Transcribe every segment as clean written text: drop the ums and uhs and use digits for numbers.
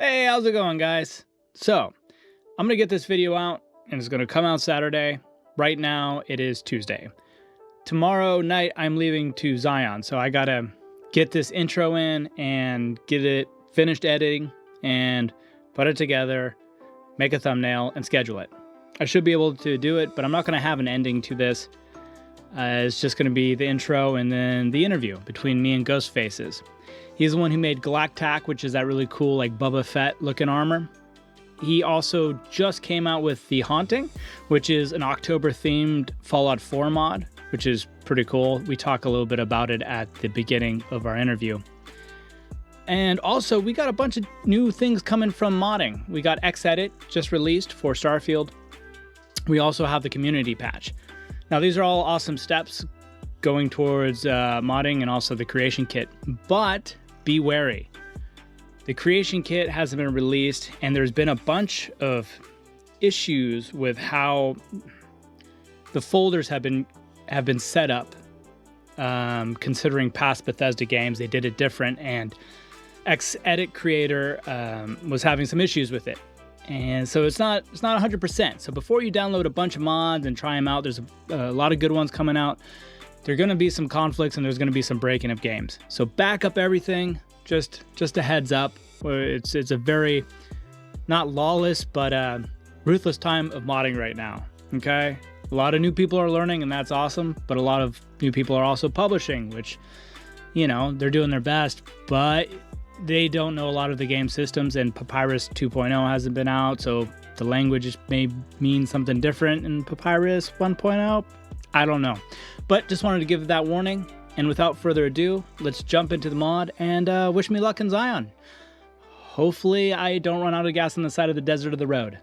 Hey, how's it going, guys? So, I'm going to get this video out, and it's going to come out Saturday. Right now, it is Tuesday. Tomorrow night, I'm leaving to Zion, so I got to get this intro in and get it finished editing and put it together, make a thumbnail, and schedule it. I should be able to do it, but I'm not going to have an ending to this. It's just going to be the intro and then the interview between me and Ghostfc3s. He's the one who made Galac-Tac, which is that really cool, like Boba Fett looking armor. He also just came out with The Haunting, which is an October-themed Fallout 4 mod, which is pretty cool. We talk a little bit about it at the beginning of our interview. And also, we got a bunch of new things coming from modding. We got Xedit just released for Starfield. We also have the community patch. Now, these are all awesome steps going towards modding and also the creation kit, but be wary. The creation kit hasn't been released, and there's been a bunch of issues with how the folders have been set up. Considering past Bethesda games, they did it different, and Xedit creator was having some issues with it. And so it's not 100%. So before you download a bunch of mods and try them out, there's a lot of good ones coming out. There are going to be some conflicts, and there's going to be some breaking of games. So back up everything. Just a heads up. It's a very not lawless but ruthless time of modding right now. Okay, a lot of new people are learning, and that's awesome. But a lot of new people are also publishing, which, they're doing their best, but they don't know a lot of the game systems, and Papyrus 2.0 hasn't been out, so the language may mean something different in Papyrus 1.0. I don't know. But just wanted to give that warning, and without further ado, let's jump into the mod and wish me luck in Zion. Hopefully I don't run out of gas on the side of the desert of the road.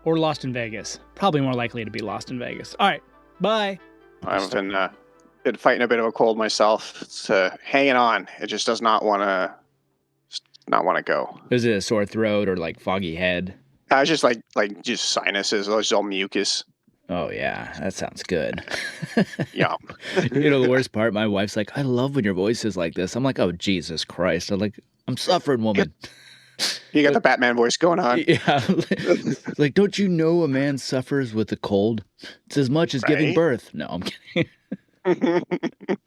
Or lost in Vegas. Probably more likely to be lost in Vegas. All right, bye. I've been fighting a bit of a cold myself. It's hanging on. It just does not want to go. Is it a sore throat or like foggy head? I was just like just sinuses. It's all mucus. Oh yeah, that sounds good. Yeah. The worst part, my wife's like, I love when your voice is like this. I'm like, oh Jesus Christ. I'm suffering, woman. You got the Batman voice going on. Yeah. Like, don't you know a man suffers with a cold? It's as much as giving birth. No, I'm kidding.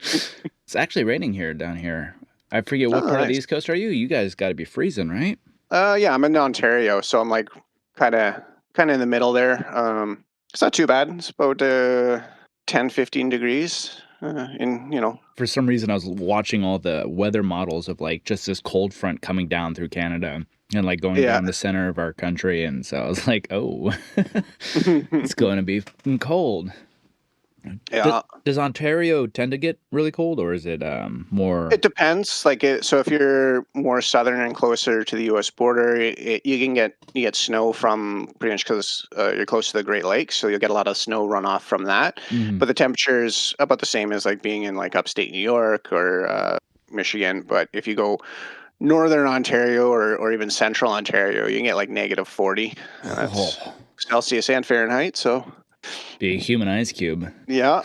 It's actually raining down here. I forget what part of the East Coast are you? You guys got to be freezing, right? Yeah, I'm in Ontario, so I'm like kind of in the middle there. It's not too bad. It's about 10, 15 degrees. For some reason, I was watching all the weather models of like just this cold front coming down through Canada and like going down the center of our country, and so I was like, oh, it's going to be cold. Yeah. Does Ontario tend to get really cold, or is it more? It depends. So if you're more southern and closer to the U.S. border, you get snow from pretty much because you're close to the Great Lakes, so you'll get a lot of snow runoff from that. Mm-hmm. But the temperature is about the same as like being in like upstate New York or Michigan. But if you go northern Ontario or even central Ontario, you can get like -40. That's Celsius and Fahrenheit. So. Be a human ice cube. Yeah,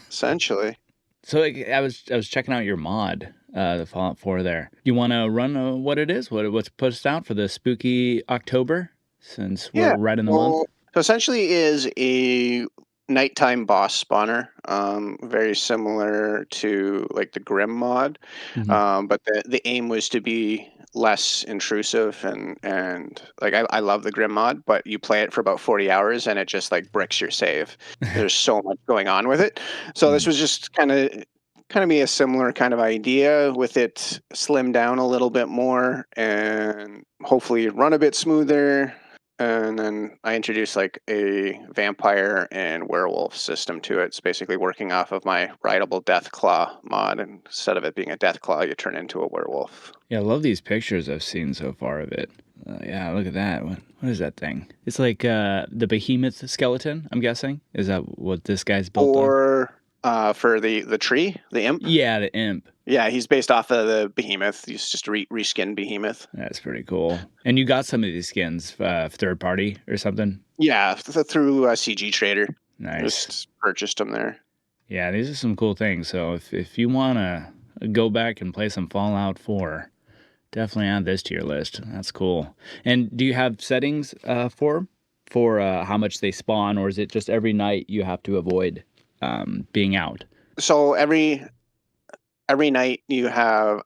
essentially. So I was checking out your mod, the Fallout 4 there. You want to run what it is? What's pushed out for the spooky October, since we're right in the month? So essentially is a nighttime boss spawner, very similar to like the Grim mod. Mm-hmm. But the aim was to be less intrusive and like I love the Grim mod, but you play it for about 40 hours and it just like bricks your save. There's so much going on with it. So this was just kind of be a similar kind of idea, with it slimmed down a little bit more and hopefully run a bit smoother. And then I introduced like a vampire and werewolf system to it. It's basically working off of my rideable Deathclaw mod. And instead of it being a Deathclaw, you turn into a werewolf. Yeah, I love these pictures I've seen so far of it. Yeah, look at that. What is that thing? It's like the behemoth skeleton, I'm guessing. Is that what this guy's built on? For the tree, the imp? Yeah, the imp. Yeah, he's based off of the behemoth. He's just a reskinned behemoth. That's pretty cool. And you got some of these skins third party or something? Yeah, through CG Trader. Nice. Just purchased them there. Yeah, these are some cool things. So if you want to go back and play some Fallout 4, Definitely add this to your list. That's cool. And do you have settings for how much they spawn, or is it just every night you have to avoid being out? So every night you have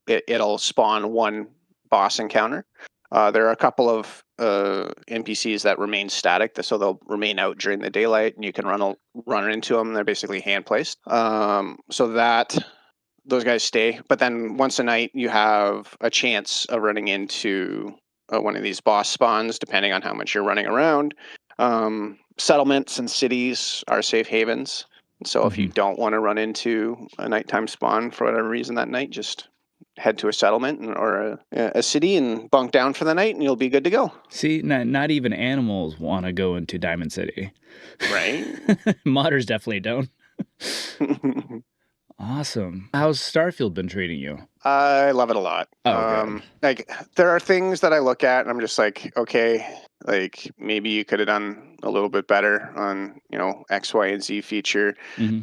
it'll spawn one boss encounter. There are a couple of NPCs that remain static, so they'll remain out during the daylight, and you can run into them. They're basically hand placed. So that those guys stay. But then once a night, you have a chance of running into one of these boss spawns, depending on how much you're running around. Settlements and cities are safe havens. So if you Mhm. don't want to run into a nighttime spawn for whatever reason that night, just head to a settlement or a city and bunk down for the night, and you'll be good to go. See, not even animals want to go into Diamond City. Right? Modders definitely don't. Awesome. How's Starfield been treating you? I love it a lot. Oh, good. Like there are things that I look at and I'm just like, okay, like maybe you could have done a little bit better on, X, Y, and Z feature. Hmm.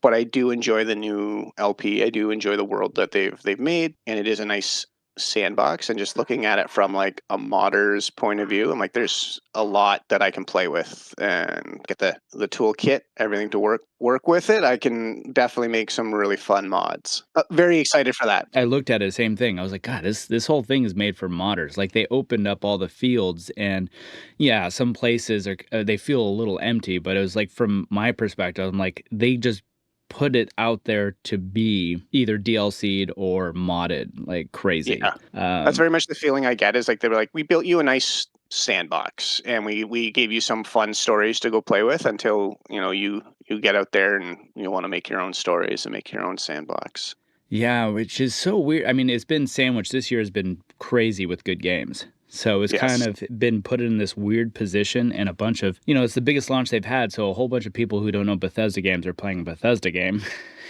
But I do enjoy the new LP. I do enjoy the world that they've made, and it is a nice sandbox. And just looking at it from like a modder's point of view, I'm like, there's a lot that I can play with and get the toolkit, everything to work with it. I can definitely make some really fun mods. Very excited for that. I looked at it, same thing. I was like, God, this whole thing is made for modders. Like they opened up all the fields, and yeah, some places are they feel a little empty. But it was like from my perspective, I'm like they just put it out there to be either DLC'd or modded like crazy. Yeah, that's very much the feeling I get. Is like they were like, we built you a nice sandbox, and we gave you some fun stories to go play with until you get out there and you want to make your own stories and make your own sandbox. Yeah, which is so weird. I mean, it's been sandwiched. This year has been crazy with good games. So it's kind Yes. of been put in this weird position, and a bunch of, it's the biggest launch they've had. So a whole bunch of people who don't know Bethesda games are playing a Bethesda game.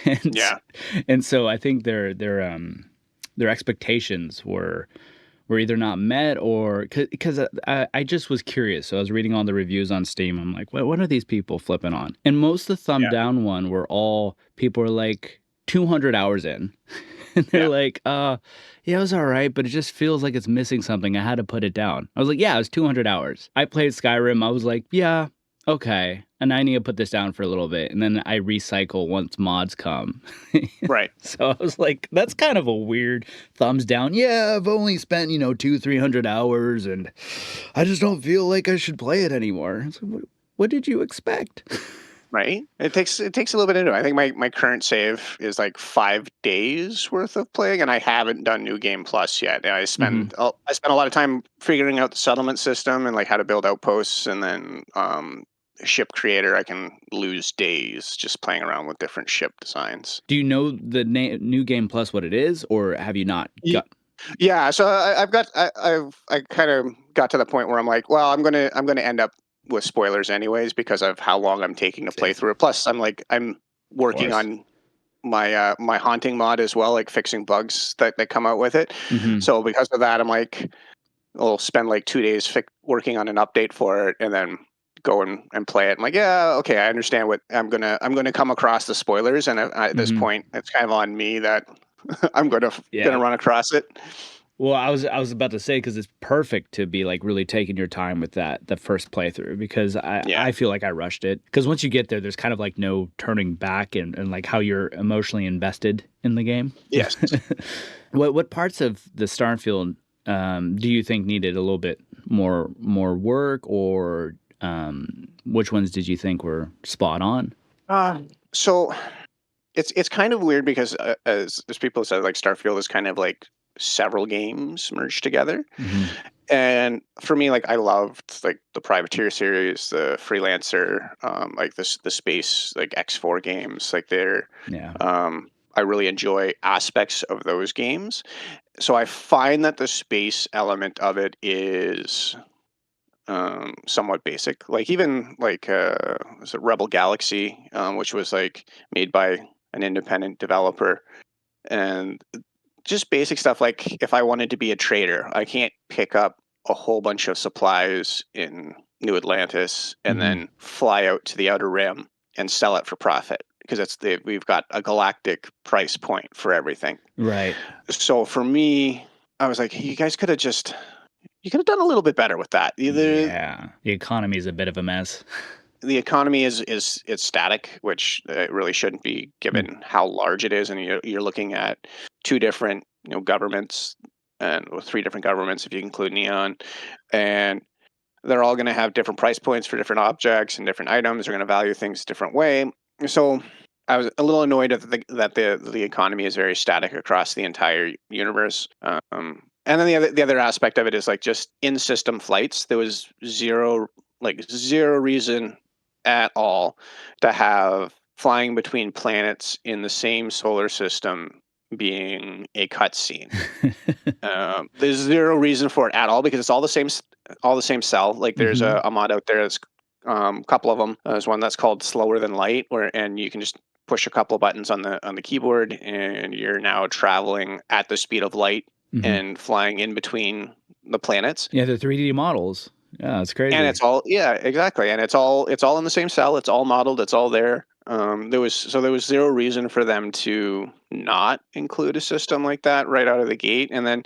and, Yeah. and so I think their expectations were either not met, or because I just was curious. So I was reading all the reviews on Steam. I'm like, what are these people flipping on? And most of the thumb Yeah. down one were all people are like 200 hours in. And they're Yeah. like, yeah, it was all right, but it just feels like it's missing something. I had to put it down. I was like, yeah, it was 200 hours. I played Skyrim. I was like, yeah, okay. And I need to put this down for a little bit. And then I recycle once mods come. Right. So I was like, that's kind of a weird thumbs down. Yeah, I've only spent, 300 hours and I just don't feel like I should play it anymore. It's like, what did you expect? Right. It takes a little bit into it. I think my current save is like 5 days worth of playing, and I haven't done New Game Plus yet. I Hmm. spend I spent a lot of time figuring out the settlement system and like how to build outposts, and then ship creator. I can lose days just playing around with different ship designs. Do you know the new game plus what it is, or have you not Ye- got? Yeah, so I kind of got to the point where I'm like, well, I'm gonna end up with spoilers anyways because of how long I'm taking to play Safe, through it. Plus, I'm of working course. on my haunting mod as well, like fixing bugs that come out with it. Hmm. So because of that, I'm like, I'll spend like 2 days working on an update for it, and then go and play it. I'm like, yeah, okay, I understand what I'm gonna come across the spoilers, and at this Hmm. point, it's kind of on me that I'm gonna Yeah. run across it. Well, I was about to say because it's perfect to be like really taking your time with the first playthrough, because I Yeah. I feel like I rushed it, because once you get there, there's kind of like no turning back, and like how you're emotionally invested in the game. Yes. What parts of the Starfield do you think needed a little bit more work, or which ones did you think were spot on? So it's kind of weird because as people said, like Starfield is kind of like several games merged together. Hmm. And for me, like I loved like the Privateer series, the Freelancer, like this the space like X4 games. Like Yeah. I really enjoy aspects of those games. So I find that the space element of it is somewhat basic. Like even like was it Rebel Galaxy, which was like made by an independent developer, and just basic stuff like if I wanted to be a trader, I can't pick up a whole bunch of supplies in New Atlantis and Hmm. then fly out to the Outer Rim and sell it for profit. because we've got a galactic price point for everything. Right. So for me, I was like, hey, you could have done a little bit better with that. Either Yeah. The economy is a bit of a mess. the economy is static, which it really shouldn't be Mm. given how large it is, and you're looking at two different governments or three different governments if you include Neon, and they're all going to have different price points for different objects and different items. They're going to value things a different way. So I was a little annoyed at the economy is very static across the entire universe. And then the other aspect of it is like just in system flights. There was zero reason at all to have flying between planets in the same solar system being a cutscene. There's zero reason for it at all because it's all the same cell. Like there's Mhm. a mod out there that's a couple of them. There's one that's called Slower Than Light, and you can just push a couple of buttons on the keyboard, and you're now traveling at the speed of light Mhm. and flying in between the planets. Yeah, they're 3D models. Yeah, it's And crazy. it's all yeah, exactly. And it's all in the same cell. It's all modeled. It's all there. There was zero reason for them to not include a system like that right out of the gate. And then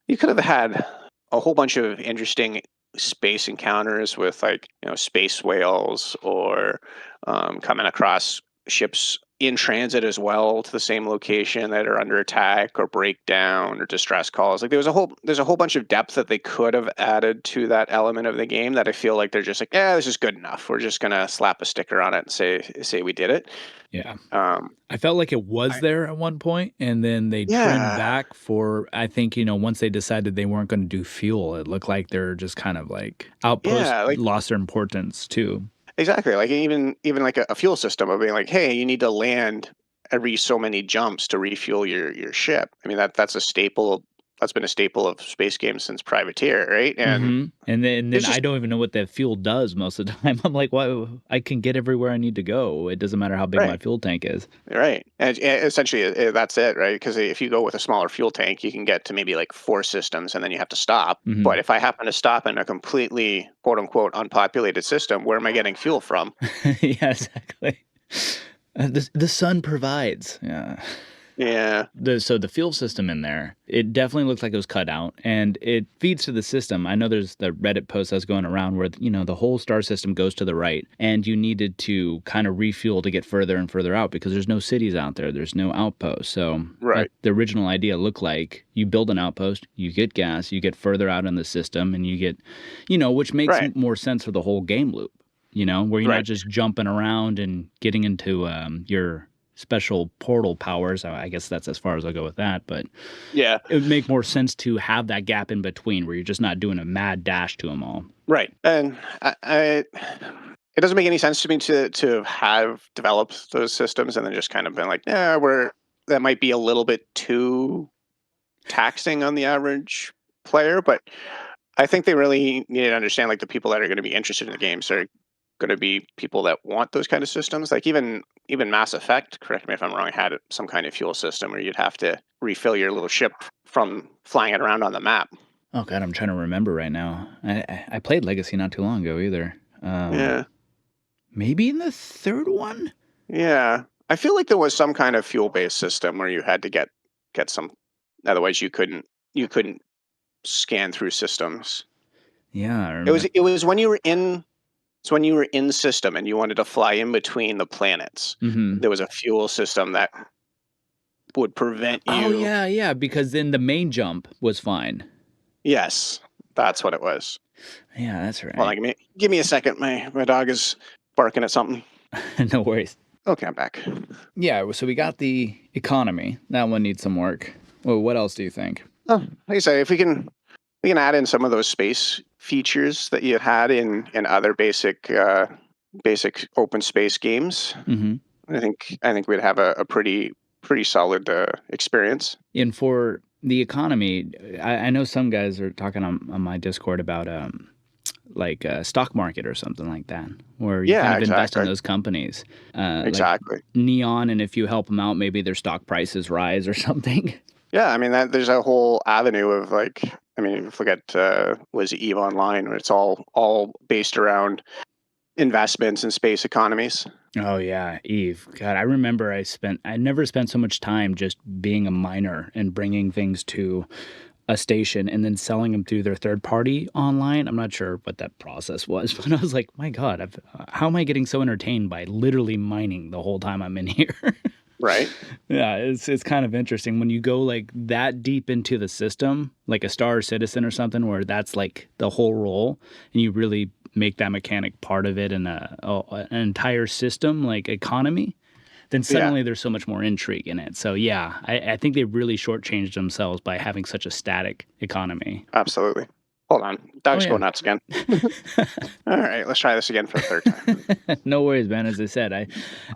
you could have had a whole bunch of interesting space encounters with like space whales or coming across ships in transit as well to the same location that are under attack or breakdown or distress calls. Like there's a whole bunch of depth that they could have added to that element of the game that I feel like they're just like, yeah, this is good enough. We're just gonna slap a sticker on it and say we did it. Yeah. Um, I felt like it was I, there at one point, and then they trimmed yeah, back for I think, once they decided they weren't gonna do fuel, it looked like they're just kind of like outposts yeah, like lost their importance too. exactly. Like even like a fuel system of being like, hey, you need to land every so many jumps to refuel your ship. I mean that's a staple. That's been a staple of space games since Privateer, right? And Mhm. And then there's I just don't even know what that fuel does most of the time. I'm like, "Why I can get everywhere I need to go. It doesn't matter how big my right. fuel tank is." Right. And essentially, that's it, right? Because if you go with a smaller fuel tank, you can get to maybe like four systems and then you have to stop. But Mhm. if I happen to stop in a completely quote unquote unpopulated system, where am I getting fuel from? Yeah, exactly. The sun provides. Yeah. Yeah. So the fuel system in there, it definitely looks like it was cut out, and it feeds to the system. I know there's the Reddit post that's going around where the whole star system goes to the right, and you needed to kind of refuel to get further and further out because there's no cities out there, there's no outposts. So that Right. the original idea looked like you build an outpost, you get gas, you get further out in the system, and you get, which makes Right. more sense for the whole game loop. Where you're not Right. just jumping around and getting into your special portal powers. I guess that's as far as I'll go with that, but Yeah. it would make more sense to have that gap in between where you're just not doing a mad dash to them all. Right. And it doesn't make any sense to me to have developed those systems and then just kind of been like, yeah, that might be a little bit too taxing on the average player, but I think they really need to understand like the people that are going to be interested in the games are going to be people that want those kind of systems. Like even Mass Effect, correct me if I'm wrong, had some kind of fuel system where you'd have to refill your little ship from flying it around on the map. Oh god, I'm trying to remember right now. I played Legacy not too long ago either. Yeah, Maybe in the third one. yeah. I feel like there was some kind of fuel based system where you had to get some. Otherwise, you couldn't scan through systems. Yeah, I It was remember. it was when you were in It's when you were in system and you wanted to fly in between the planets. Hmm. There was a fuel system that would prevent Oh you. yeah, yeah. Because then the main jump was fine. Yes, that's what it was. Yeah, that's Hold on, right. give me a second. My dog is barking at something. No worries. Okay, I'm back. Yeah, so we got the economy. That one needs some work. Well, what else do you think? Oh, like I say, if we can add in some of those space features that you had in other basic open space games, Hmm. I think we'd have a pretty solid experience. And for the economy, I know some guys are talking on my Discord about like a stock market or something like that, where you kind Yeah, of invest in exactly, those companies, like exactly. Neon, and if you help them out, maybe their stock prices rise or something. Yeah, I mean that there's a whole avenue of like, I mean, if we look at was it Eve Online, where it's all based around investments in space economies. Oh yeah, Eve. God, I remember I never spent so much time just being a miner and bringing things to a station and then selling them through their third party online. I'm not sure what that process was, but I was like, my God, how am I getting so entertained by literally mining the whole time I'm in here? Right? Yeah, it's kind of interesting when you go like that deep into the system, like a Star Citizen or something, where that's like the whole role, and you really make that mechanic part of it in an entire system, like economy. Then Yeah, suddenly there's so much more intrigue in it. So yeah, I think they really shortchanged themselves by having such a static economy. absolutely. Hold on. Oh Dog's yeah. going nuts again. All right, let's try this again for the third time. No worries, man. As I said, I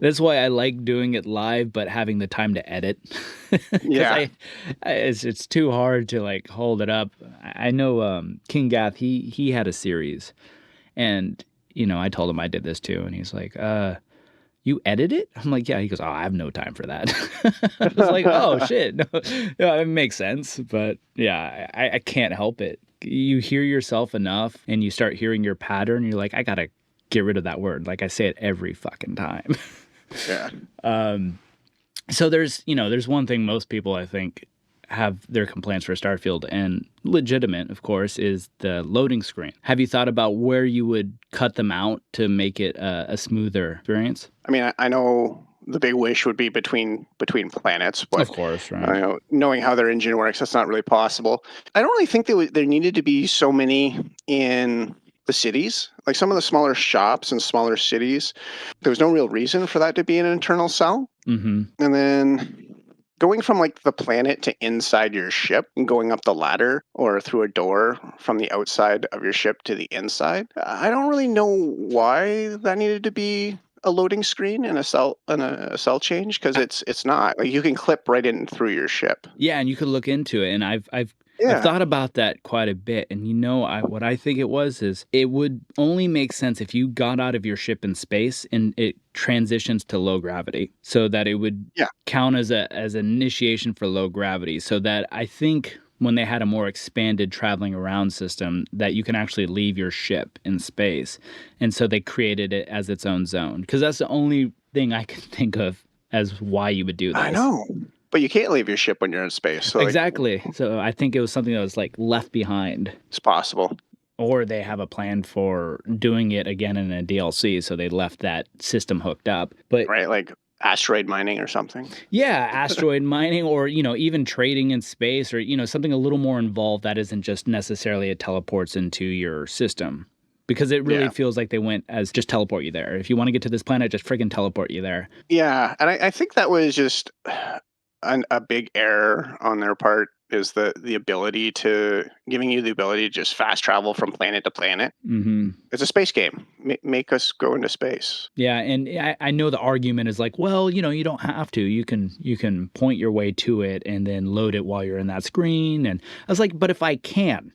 that's why I like doing it live, but having the time to edit, because Yeah. it's too hard to like hold it up. I know King Gath, he had a series, and I told him I did this too, and he's like, you edit it? I'm like, yeah. He goes, oh, I have no time for that. I was like, oh shit, no, yeah, it makes sense, but yeah, I can't help it. You hear yourself enough, and you start hearing your pattern. You're like, I gotta get rid of that word. Like I say it every fucking time. Yeah. So there's one thing most people I think have their complaints for Starfield, and legitimate, of course, is the loading screen. Have you thought about where you would cut them out to make it a smoother experience? I mean, I know the big wish would be between planets, Of but course, right? knowing how their engine works, that's not really possible. I don't really think there needed to be so many in the cities. Like some of the smaller shops and smaller cities, there was no real reason for that to be an internal cell. Mm-hmm. And then going from like the planet to inside your ship and going up the ladder or through a door from the outside of your ship to the inside, I don't really know why that needed to be a loading screen and a cell change, because it's not like you can clip right in through your ship. Yeah, and you could look into it, and I've Yeah. thought about that quite a bit. And what I think it was is it would only make sense if you got out of your ship in space and it transitions to low gravity, so that it would Yeah. count as an initiation for low gravity. So that I think when they had a more expanded traveling around system, that you can actually leave your ship in space, and so they created it as its own zone. Because that's the only thing I can think of as why you would do I this. know. But you can't leave your ship when you're in space. So like Exactly. So I think it was something that was like left behind, it's possible. or they have a plan for doing it again in a DLC, so they left that system hooked up. But Right? Like asteroid mining or something. yeah, asteroid mining, or even trading in space, or something a little more involved that isn't just necessarily it teleports into your system. Because it really Yeah. feels like they went as just teleport you there. If you want to get to this planet, just friggin' teleport you there. Yeah, and I think that was just a big error on their part, is the ability to giving you the ability to just fast travel from planet to planet. Hmm. It's a space game. Make us go into space. Yeah, and I know the argument is like, well, you don't have to. You can point your way to it and then load it while you're in that screen. And I was like, but if I can,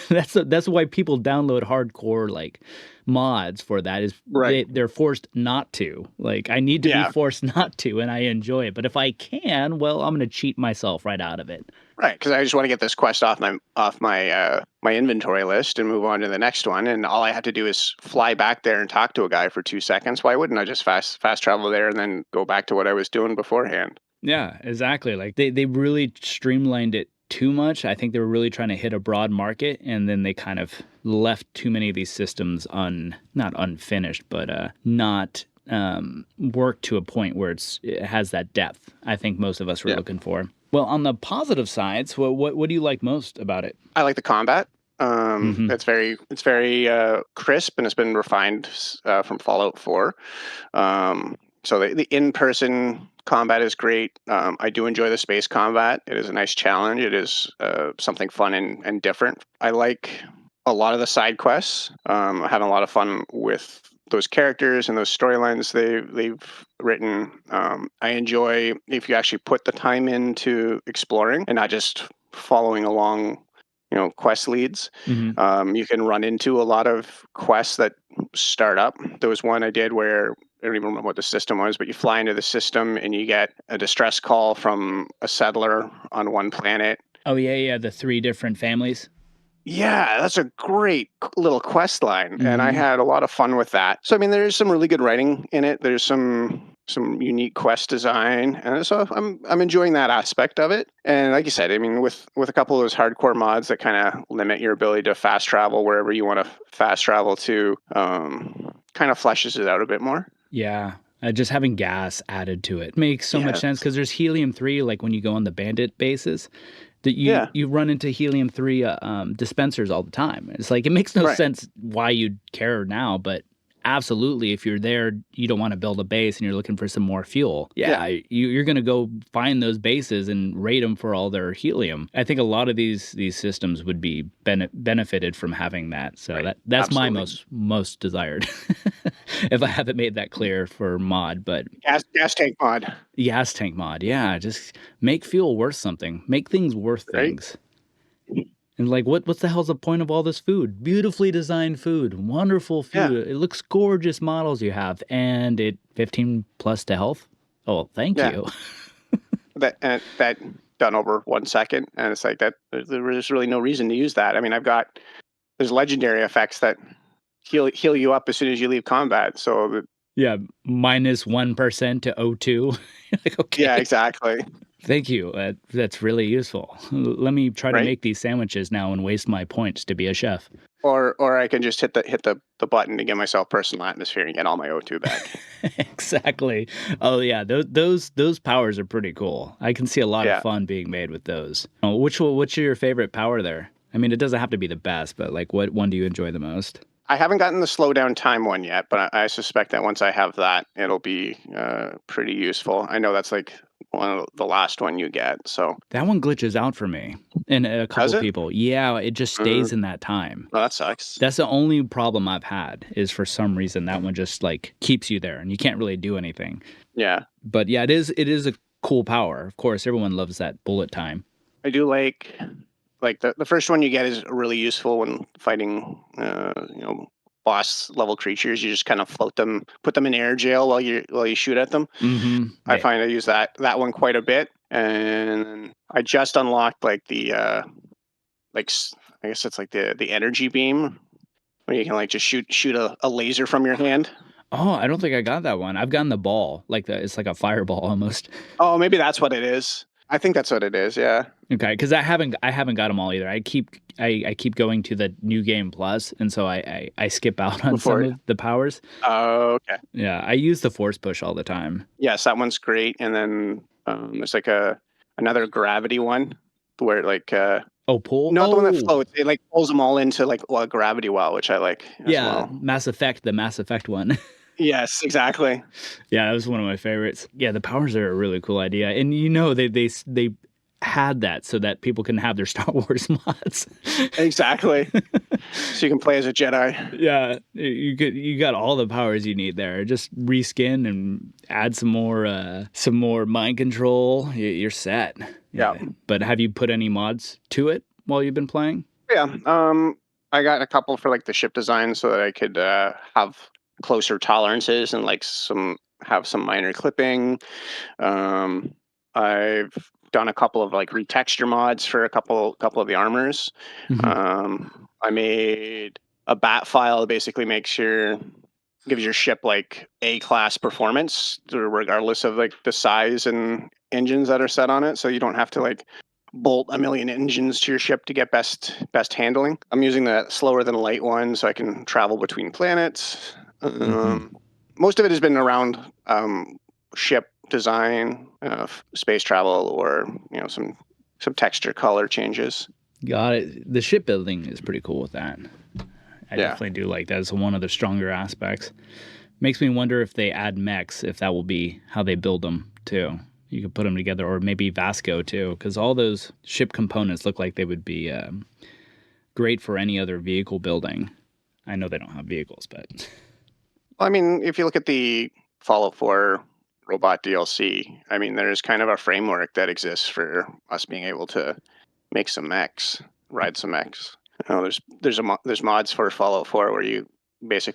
that's why people download hardcore like mods for that. Is Right. they're forced not to. Like I need to be Yeah. forced not to, and I enjoy it. But if I can, well, I'm gonna cheat myself right out of it. Right. Because I just want to get this quest off my inventory list and move on to the next one. And all I have to do is fly back there and talk to a guy for 2 seconds. Why wouldn't I just fast travel there and then go back to what I was doing beforehand? Yeah, exactly. Like they really streamlined it too much. I think they were really trying to hit a broad market, and then they kind of left too many of these systems not unfinished, but not worked to a point where it has that depth I think most of us were Yeah. looking for. Well, on the positive sides, what do you like most about it? I like the combat. Hmm. It's very crisp, and it's been refined from Fallout 4. So the in-person combat is great. I do enjoy the space combat. It is a nice challenge. It is something fun and different. I like a lot of the side quests. I'm having a lot of fun with those characters and those storylines they've written. I enjoy if you actually put the time into exploring and not just following along, quest leads. Hmm. You can run into a lot of quests that start up. There was one I did where I don't even remember what the system was, but you fly into the system and you get a distress call from a settler on one planet. Oh yeah, yeah, the three different families. Yeah, that's a great little quest line, and I Hmm. had a lot of fun with that. So I mean, there's some really good writing in it. There's some unique quest design, and so I'm enjoying that aspect of it. And like you said, I mean, with a couple of those hardcore mods that kind of limit your ability to fast travel wherever you want to fast travel to, kind of fleshes it out a bit more. Yeah. Just having gas added to it makes so much Yeah, sense because there's helium-3, like when you go on the bandit bases, that you yeah, you run into helium-3 dispensers all the time. It's like it makes no right. sense why you'd care now, but absolutely, if you're there, you don't want to build a base and you're looking for some more fuel. Yeah, Yeah, you're gonna go find those bases and raid them for all their helium. I think a lot of these systems would be benefited from having that. So right. that's my Absolutely. most desired. If I haven't made that clear for mod, but Gas tank mod, gas tank mod, yeah, just make fuel worth something. Make things worth right? things. And like, what's the hell's the point of all this food? Beautifully designed food, wonderful Yeah, food. It looks gorgeous models you have, and it 15 plus to health. Oh, thank yeah. you. That done over 1 second, and it's like that. There's really no reason to use that. I mean, there's legendary effects that heal you up as soon as you leave combat. So Yeah, -1% to O2. Like, yeah, okay, exactly. thank you. That's really useful. Let me try to Right. make these sandwiches now and waste my points to be a chef. Or I can just hit the button to get myself personal atmosphere and get all my O2 back. Exactly. Oh yeah, those powers are pretty cool. I can see a lot of Yeah. fun being made with those. Oh, what's your favorite power there? I mean, it doesn't have to be the best, but like, what one do you enjoy the most? I haven't gotten the slow down time one yet, but I suspect that once I have that, it'll be pretty useful. I know that's like one of the last one you get. So That one glitches out for me and a does couple it? people. Yeah, it just Mm, stays in that time. well, that sucks. That's the only problem I've had is for some reason that one just like keeps you there and you can't really do anything. Yeah, But yeah, it is a cool power. Of course, everyone loves that bullet time. I do like the first one you get is really useful when fighting boss level creatures. You just kind of float them, put them in air jail while you shoot at them. Mhm. I find I use that one quite a bit, and I just unlocked like I guess it's like the energy beam where you can like just shoot a laser from your hand. Oh, I don't think I got that one. I've gotten the ball, like it's like a fireball almost. Oh, maybe that's what it is. I think that's what it is. Yeah. Okay, because I haven't got them all either. I keep going to the new game plus, and so I skip out on some Before. of the powers. Oh, okay. Yeah, I use the force push all the time. Yes, that one's great. And then there's like another gravity one where Oh, pull. not the one that Oh, floats. It like pulls them all into like a gravity well, which I like as yeah, well. Mass Effect, the Mass Effect one. Yes, exactly. Yeah, that was one of my favorites. Yeah, the powers are a really cool idea, and they had that so that people can have their Star Wars mods. Exactly. So you can play as a Jedi. Yeah, you got all the powers you need there. Just reskin and add some more mind control. You're set. Yeah. Yeah. But have you put any mods to it while you've been playing? Yeah. I got a couple for like the ship design so that I could have closer tolerances and like have some minor clipping. Um, I've done a couple of like retexture mods for a couple of the armors. Hmm. I made a bat file that basically gives your ship like A class performance regardless of like the size and engines that are set on it. So you don't have to like bolt a million engines to your ship to get best handling. I'm using the slower than light one so I can travel between planets. Hmm. Most of it has been around ship design, space travel, or some texture color changes. Got it. The shipbuilding is pretty cool with that. I Yeah, definitely do like that. It's one of the stronger aspects. Makes me wonder if they add mechs, if that will be how they build them too. You could put them together, or maybe Vasco too, because all those ship components look like they would be great for any other vehicle building. I know they don't have vehicles, but well, I mean, if you look at the Fallout 4 robot DLC, I mean, there's kind of a framework that exists for us being able to make some mechs, ride some mechs. There's mods for Fallout 4 where you make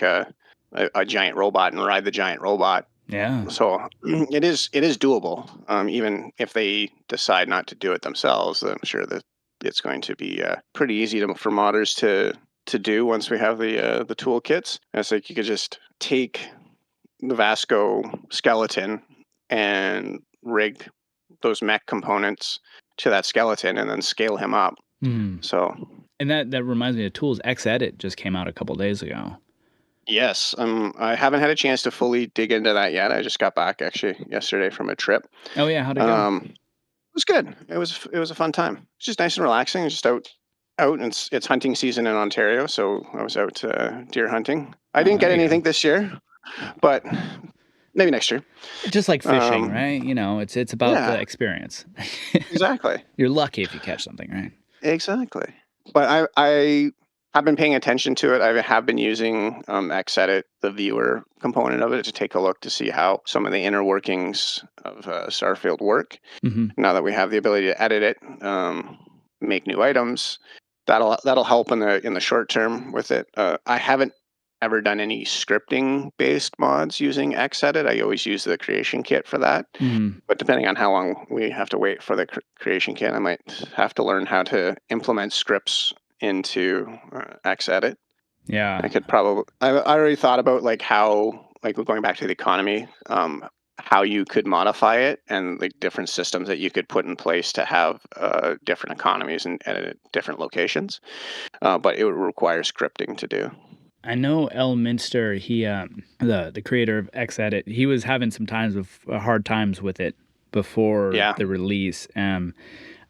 a giant robot and ride the giant robot. yeah. So it is doable. Even if they decide not to do it themselves, I'm sure that it's going to be pretty easy for modders to do once we have the toolkits. And it's like you could just take the Vasco skeleton and rig those mech components to that skeleton and then scale him up. So, and that reminds me of tools. Xedit just came out a couple days ago. yes, I haven't had a chance to fully dig into that yet. I just got back actually yesterday from a trip. Oh yeah, how'd it go? It was good. It was a fun time. It's just nice and relaxing. Just out, and it's hunting season in Ontario, so I was out deer hunting. I didn't get anything this year, but maybe next year. Just like fishing, right? You know, it's about the experience. Exactly. You're lucky if you catch something, right? Exactly. But I have been paying attention to it. I have been using Xedit, the viewer component of it, to take a look to see how some of the inner workings of Starfield work. Now that we have the ability to edit it, make new items, that'll help in the short term with it. I haven't ever done any scripting based mods using Xedit. I always use the creation kit for that. But depending on how long we have to wait for the creation kit, I might have to learn how to implement scripts into Xedit. Yeah, I could probably. I already thought about like how, like going back to the economy, how you could modify it and like different systems that you could put in place to have different economies and at different locations. But it would require scripting to do. I know El Minster, he the creator of Xedit, he was having some hard times with it before the release.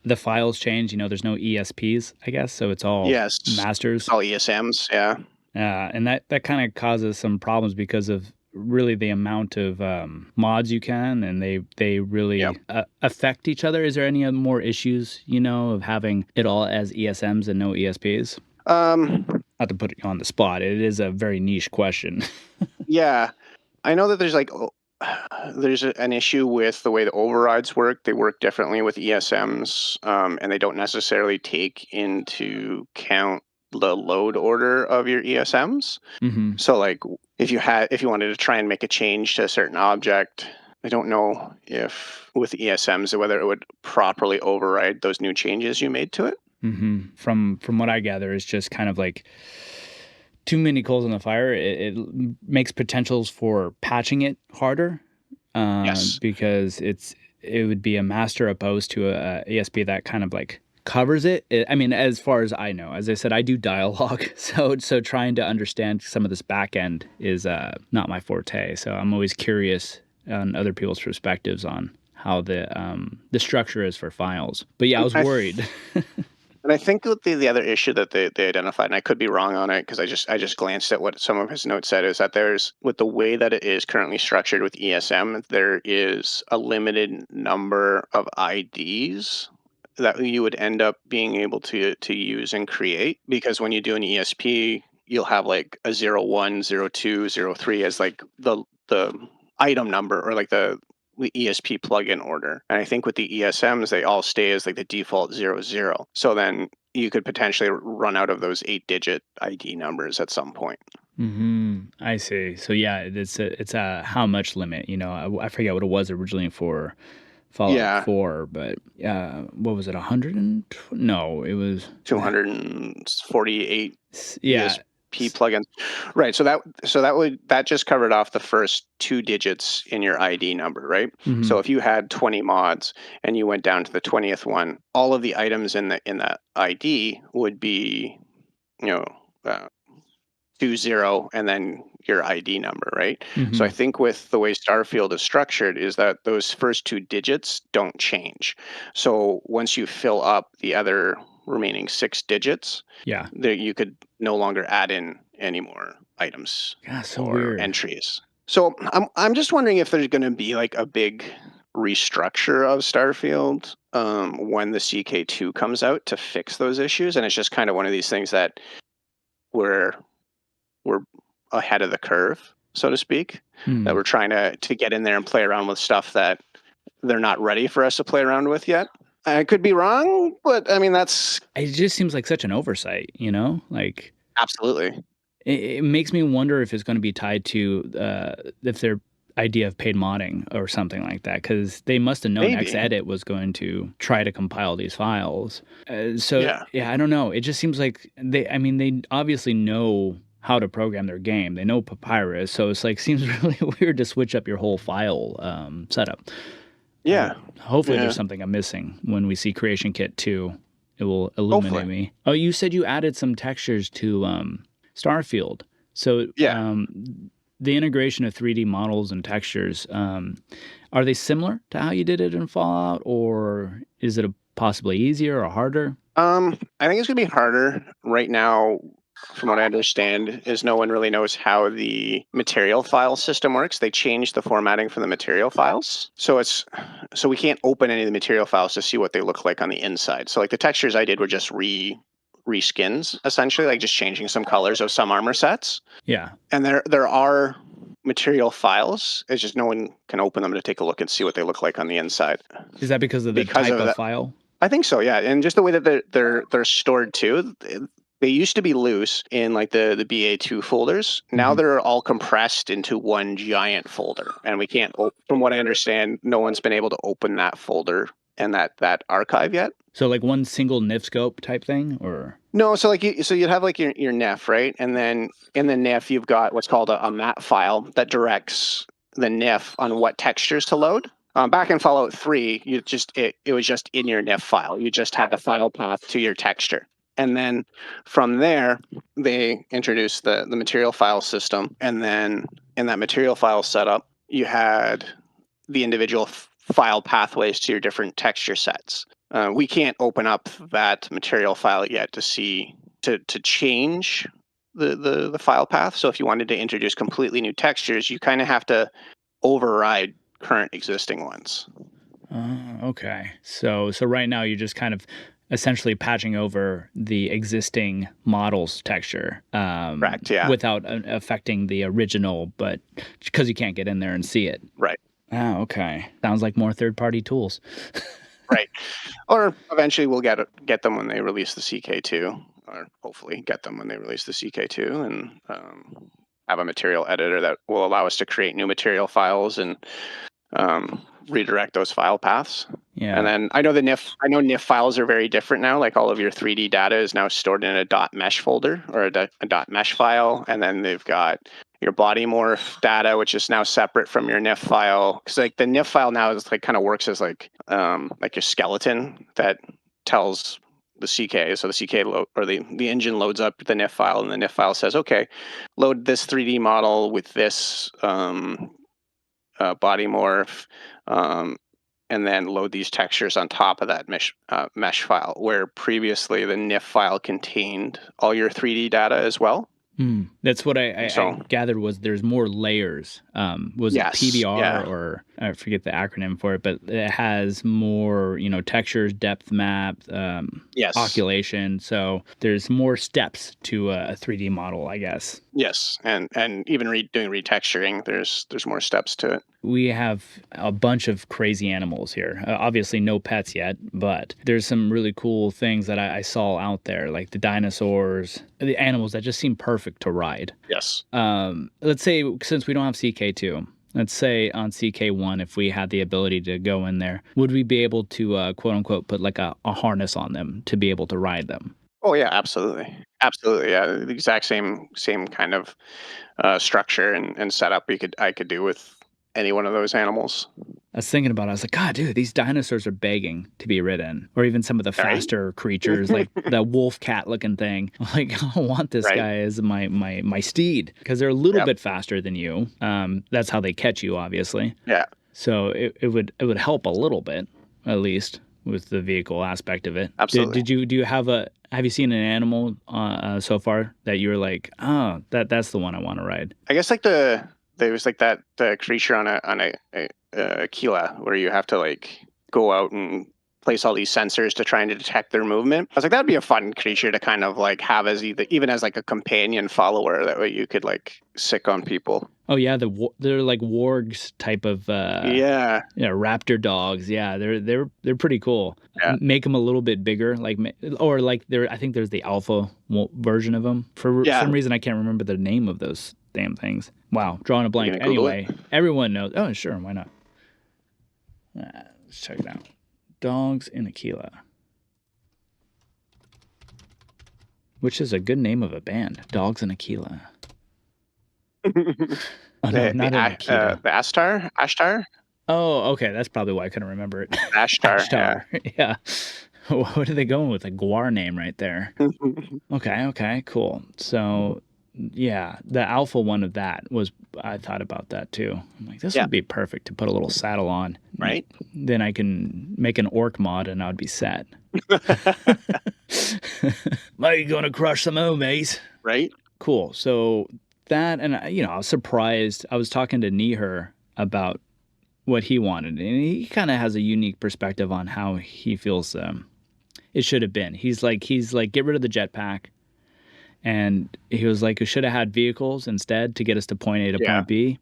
The files change, you know, there's no ESPs, I guess, so it's all masters. It's all ESMs, yeah. And that kind of causes some problems because of really the amount of mods you can, and they really affect each other. Is there any more issues, you know, of having it all as ESMs and no ESPs? Not to put you on the spot, it is a very niche question. Yeah, I know that there's like there's an issue with the way the overrides work. They work differently with ESMs, and they don't necessarily take into count the load order of your ESMs. So like if you wanted to try and make a change to a certain object, I don't know if with ESMs whether it would properly override those new changes you made to it. From what I gather, it's just kind of like too many coals in the fire. It makes potentials for patching it harder. Because it would be a master opposed to a ESP that kind of like covers it. I mean, as far as I know, as I said, I do dialogue, so trying to understand some of this back end is not my forte. So I'm always curious on other people's perspectives on how the structure is for files. But yeah, I was worried. And I think that the other issue that they identified, and I could be wrong on it because I just glanced at what some of his notes said, is that there's, with the way that it is currently structured with ESM, there is a limited number of IDs that you would end up being able to use and create, because when you do an ESP, you'll have like a 01, 02, 03 as like the item number, or like the ESP plugin order. And I think with the ESMs, they all stay as like the default 00. So then you could potentially run out of those 8-digit ID numbers at some point. I see. So yeah, it's a how much limit, you know. I forget what it was originally for Fallout 4, but what was it, 100? No, it was 248 ESP plugins. Right. So that just covered off the first 2 digits in your ID number, right? So if you had 20 mods and you went down to the 20th one, all of the items in that ID would be, 20 and then your ID number, right? So I think with the way Starfield is structured is that those first 2 digits don't change. So once you fill up the other remaining 6 digits, you could no longer add in any more items or entries. So I'm just wondering if there's going to be like a big restructure of Starfield when the CK2 comes out to fix those issues, and it's just kind of one of these things that we're ahead of the curve, so to speak, that we're trying to get in there and play around with stuff that they're not ready for us to play around with yet. I could be wrong, but I mean, it just seems like such an oversight, you know, like absolutely. It makes me wonder if it's going to be tied to if they're idea of paid modding or something like that, because they must have known Maybe. Xedit was going to try to compile these files. So Yeah. yeah, I don't know. It just seems like they obviously know how to program their game. They know Papyrus, so it's like seems really weird to switch up your whole file setup. Yeah. Hopefully, there's Yeah. something I'm missing when we see Creation Kit 2. It will illuminate Hopefully. me. Oh, you said you added some textures to Starfield. So Yeah. the integration of 3D models and textures, are they similar to how you did it in Fallout, or is it possibly easier or harder? I think it's gonna be harder right now. From what I understand, is no one really knows how the material file system works. They changed the formatting for the material files, so we can't open any of the material files to see what they look like on the inside. So like the textures I did were just reskins essentially, like just changing some colors of some armor sets. Yeah. And there are material files. It's just no one can open them to take a look and see what they look like on the inside Is that because of the because type of of that. file? I think so, yeah, and just the way that they're stored too. They used to be loose in like the BA2 folders. Now Mhm. they're all compressed into one giant folder, and we can't. From what I understand, no one's been able to open that folder and that archive yet. So like one single NIF scope type thing, or No, so like so you'd have like your NIF, right, and then in the NIF you've got what's called a map file that directs the NIF on what textures to load. Back in Fallout 3, it was just in your NIF file. You just had the file path to your texture. And then from there, they introduced the material file system. And then in that material file setup, you had the individual file pathways to your different texture sets. We can't open up that material file yet to see to change the file path. So if you wanted to introduce completely new textures, you kind of have to override current existing ones. okay. So right now you're just kind of essentially patching over the existing model's texture, Correct. Yeah. without affecting the original, but because you can't get in there and see it. Right. Oh, okay. Sounds like more third-party tools. Right. Or eventually we'll get them when they release the CK2, or hopefully get them when they release the CK2, and have a material editor that will allow us to create new material files and redirect those file paths. Yeah. And then I know NIF files are very different now. Like all of your 3D data is now stored in a .mesh folder or a .mesh file, and then they've got your body morph data, which is now separate from your NIF file. Because like the NIF file now is like kind of works as like your skeleton that tells the CK. So the CK or the engine loads up the NIF file, and the NIF file says, okay, load this 3D model with this body morph, and then load these textures on top of that mesh file, where previously the NIF file contained all your 3D data as well. That's what I So gathered was there's more layers. Was it yes, PBR yeah, or I forget the acronym for it, but it has more, textures, depth map, yes, occultation. So there's more steps to a 3D model, I guess. yes, and even doing retexturing, there's more steps to it. We have a bunch of crazy animals here. Obviously, no pets yet, but there's some really cool things that I saw out there, like the dinosaurs, the animals that just seem perfect to ride. Yes. Let's say, since we don't have CK2, let's say on CK1, if we had the ability to go in there, would we be able to, quote unquote, put like a harness on them to be able to ride them? Oh yeah, absolutely, absolutely. Yeah, the exact same kind of structure and setup I could do with any one of those animals. I was thinking about it. I was like, God, dude, these dinosaurs are begging to be ridden. Or even some of the Right. faster creatures, like the wolf cat looking thing. I'm like, I want this Right. guy as my steed because they're a little Yep. bit faster than you. That's how they catch you, obviously. Yeah. So it would help a little bit, at least with the vehicle aspect of it. Absolutely. Have you seen an animal so far that you were like, oh, that's the one I want to ride? I guess like there was like that the creature on a Aquila where you have to like go out and place all these sensors to try and detect their movement. I was like, that'd be a fun creature to kind of like have as even as like a companion follower. That way you could like sick on people. Oh yeah, they're like wargs type of Yeah. raptor dogs. Yeah, they're pretty cool. Yeah. Make them a little bit bigger, or like I think there's the alpha version of them. For Yeah. some reason, I can't remember the name of those damn things. Wow, drawing a You blank. gonna Google Anyway, it? everyone knows. Oh, sure, why not? Let's check it out. Dogs in Aquila. Which is a good name of a band. Dogs in Aquila. Oh, no, not in Akita. The Ashtar? Oh, okay. That's probably why I couldn't remember it. Ashtar, Ashtar. Yeah. What are they going with? A Guar name right there. yeah. Okay, cool. So, yeah, the alpha one of that was, I thought about that too. I'm like, this Yeah. would be perfect to put a little saddle on. Right? Then I can make an orc mod and I'd be set. Are you going to crush some mate? Right? Cool. So that, and I was surprised. I was talking to Neher about what he wanted, and he kind of has a unique perspective on how he feels it should have been. He's like, get rid of the jetpack, and he was like, we should have had vehicles instead to get us to point A to Yeah. point B,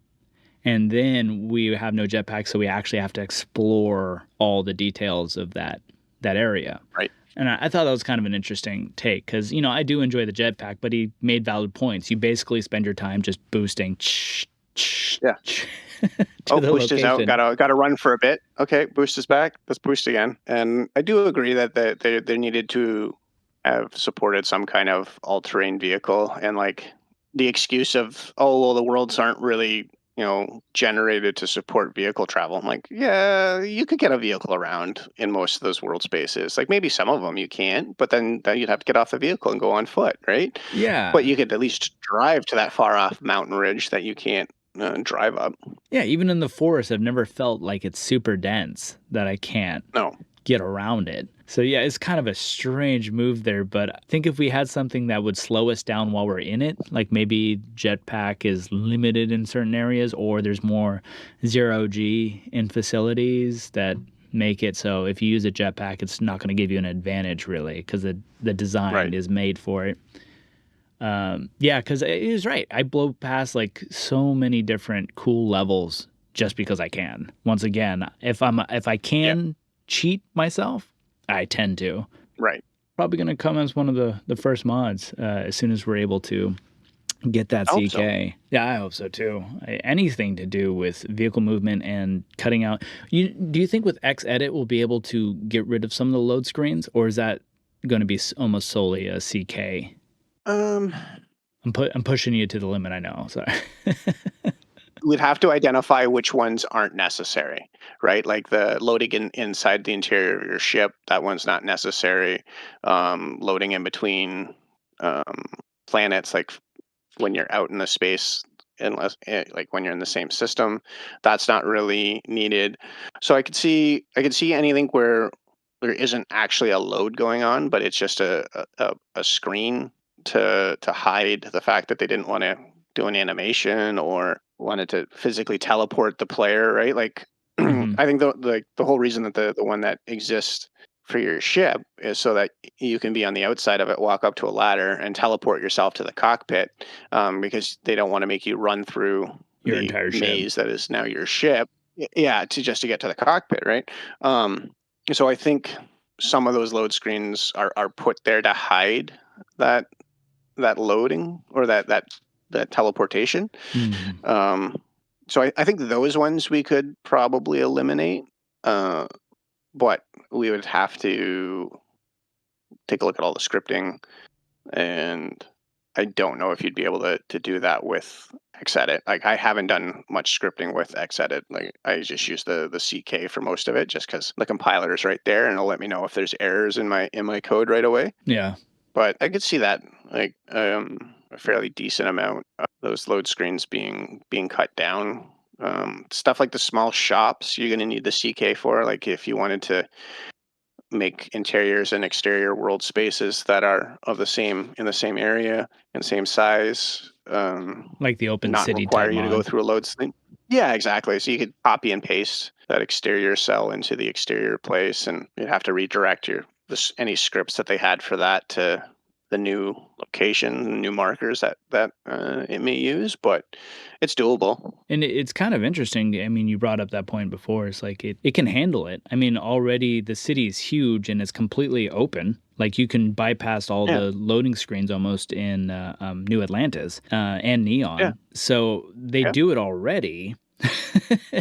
and then we have no jetpack, so we actually have to explore all the details of that area. Right. And I thought that was kind of an interesting take because, I do enjoy the jetpack, but he made valid points. You basically spend your time just boosting Yeah. to the boost is out. location. Gotta run for a bit. Okay, boost is back. Let's boost again. And I do agree that they needed to have supported some kind of all-terrain vehicle, and like the excuse of, oh well, the worlds aren't really generated to support vehicle travel. I'm like, yeah, you could get a vehicle around in most of those world spaces. Like maybe some of them you can't, but then you'd have to get off the vehicle and go on foot, right? Yeah. But you could at least drive to that far off mountain ridge that you can't drive up. Yeah, even in the forest, I've never felt like it's super dense that I can't No. get around it. So yeah, it's kind of a strange move there, but I think if we had something that would slow us down while we're in it, like maybe jetpack is limited in certain areas, or there's more zero G in facilities that make it so if you use a jetpack, it's not going to give you an advantage really because the design is made for it. Yeah, because he was right. I blow past like so many different cool levels just because I can. Once again, if I can cheat myself, I tend to. Right. Probably going to come as one of the first mods as soon as we're able to get that I hope CK. so. Yeah, I hope so too. Anything to do with vehicle movement and cutting out. Do you think with Xedit we'll be able to get rid of some of the load screens, or is that going to be almost solely a CK? Um, I'm pushing you to the limit. I know. Sorry. We'd have to identify which ones aren't necessary, right? Like the loading inside the interior of your ship, that one's not necessary. Loading in between planets, like when you're out in the space, unless like when you're in the same system, that's not really needed. So I could see anything where there isn't actually a load going on, but it's just a screen to hide the fact that they didn't want to do an animation or wanted to physically teleport the player, right? Like I think the whole reason that the one that exists for your ship is so that you can be on the outside of it, walk up to a ladder, and teleport yourself to the cockpit, because they don't want to make you run through Your the entire ship. maze that is now your ship. Yeah, to get to the cockpit, right? So I think some of those load screens are put there to hide that loading or that teleportation. Mm. So I think those ones we could probably eliminate, but we would have to take a look at all the scripting, and I don't know if you'd be able to do that with Xedit. Like I haven't done much scripting with Xedit. Like I just use the CK for most of it, just because the compiler is right there and it'll let me know if there's errors in my code right away. Yeah. But I could see that like a fairly decent amount of those load screens being cut down. Stuff like the small shops, you're going to need the CK for. Like if you wanted to make interiors and exterior world spaces that are of the same in the same area and same size, Like the open not city require type you to go mod. through a load screen. Yeah, exactly. So you could copy and paste that exterior cell into the exterior place, and you'd have to redirect any scripts that they had for that to the new location, the new markers that it may use, but it's doable. And it's kind of interesting. I mean, you brought up that point before. It's like it can handle it. I mean, already the city is huge and it's completely open. Like you can bypass all Yeah, the loading screens almost in New Atlantis and yeah, Neon. So they yeah, do it already.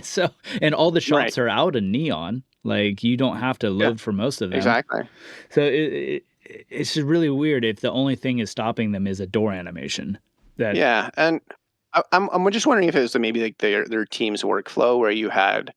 So, and all the right, shops are out in Neon. Like you don't have to yeah, load for most of them. exactly. So it's just really weird if the only thing is stopping them is a door animation. That Yeah, and I'm just wondering if it was maybe like their team's workflow where you had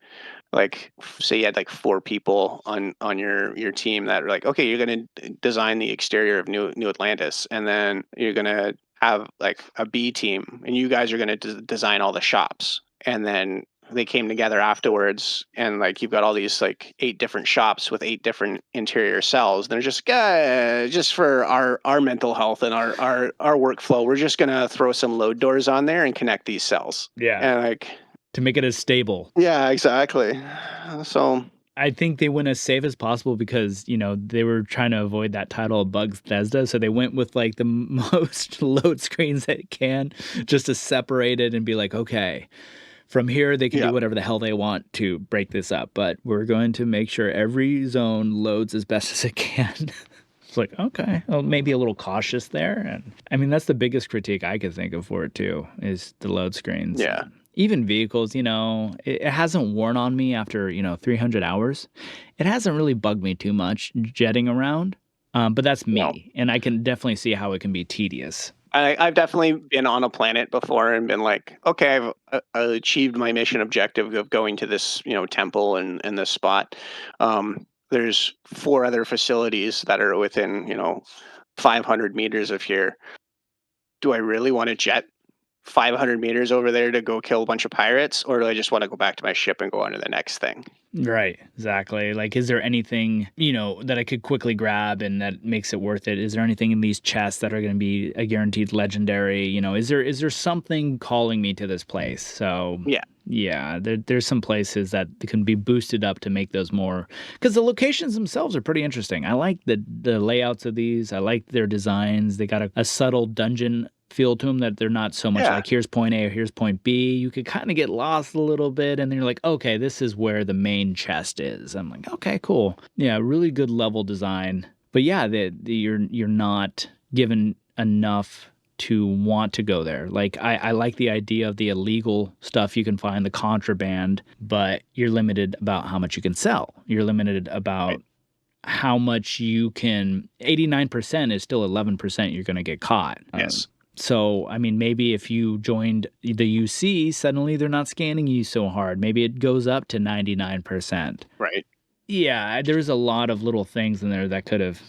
like say you had like four people on your team that are like, okay, you're gonna design the exterior of New Atlantis, and then you're gonna have like a B team, and you guys are gonna design all the shops, and then they came together afterwards, and like you've got all these like 8 different shops with 8 different interior cells. They're just for our mental health and our workflow, we're just gonna throw some load doors on there and connect these cells, yeah, and like to make it as stable. yeah, exactly. So I think they went as safe as possible because, they were trying to avoid that title of Bugs Bethesda, so they went with, like, the most load screens they can just to separate it and be like, "Okay, from here, they can do yeah, whatever the hell they want to break this up, but we're going to make sure every zone loads as best as it can." It's like, "Okay, well, maybe a little cautious there," and, I mean, that's the biggest critique I could think of for it too, is the load screens. yeah, Even vehicles, it hasn't worn on me after, 300 hours. It hasn't really bugged me too much jetting around, but that's no. me, and I can definitely see how it can be tedious. I've definitely been on a planet before and been like, okay, I've achieved my mission objective of going to this, temple and this spot. There's 4 other facilities that are within, 500 meters of here. Do I really want to jet 500 meters over there to go kill a bunch of pirates, or do I just want to go back to my ship and go on to the next thing? Right, exactly. Like, is there anything, that I could quickly grab and that makes it worth it? Is there anything in these chests that are going to be a guaranteed legendary? Is there something calling me to this place? So, Yeah, yeah, there's some places that can be boosted up to make those more, because the locations themselves are pretty interesting. I like the layouts of these. I like their designs. They got a subtle dungeon feel to them that they're not so much yeah, like here's point A or here's point B. You could kind of get lost a little bit, and then you're like, okay, this is where the main chest is. I'm like, okay, cool. Yeah, really good level design. But yeah, you're not given enough to want to go there. Like I like the idea of the illegal stuff you can find, the contraband, but you're limited about how much you can sell. You're limited right. about how much you can. 89% is still 11% you're going to get caught. Yes, So, I mean, maybe if you joined the UC, suddenly they're not scanning you so hard. Maybe it goes up to 99%. right. Yeah, there's a lot of little things in there that could have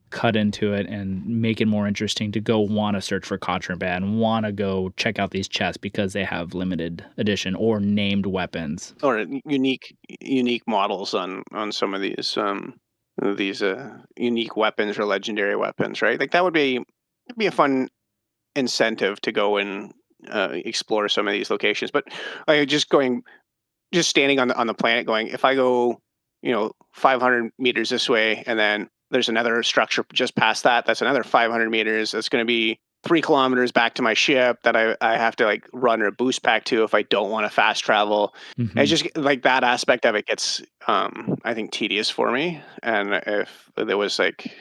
cut into it and make it more interesting to go want to search for contraband, want to go check out these chests because they have limited edition or named weapons. Or unique models on some of these unique weapons or legendary weapons, right? Like that would be a fun incentive to go and explore some of these locations. But like just standing on the planet, going, if I go, 500 meters this way, and then there's another structure just past that. That's another 500 meters. That's going to be 3 kilometers back to my ship that I have to like run a boost pack to if I don't want to fast travel. And it's Hmm. just like that aspect of it gets, I think, tedious for me. And if there was like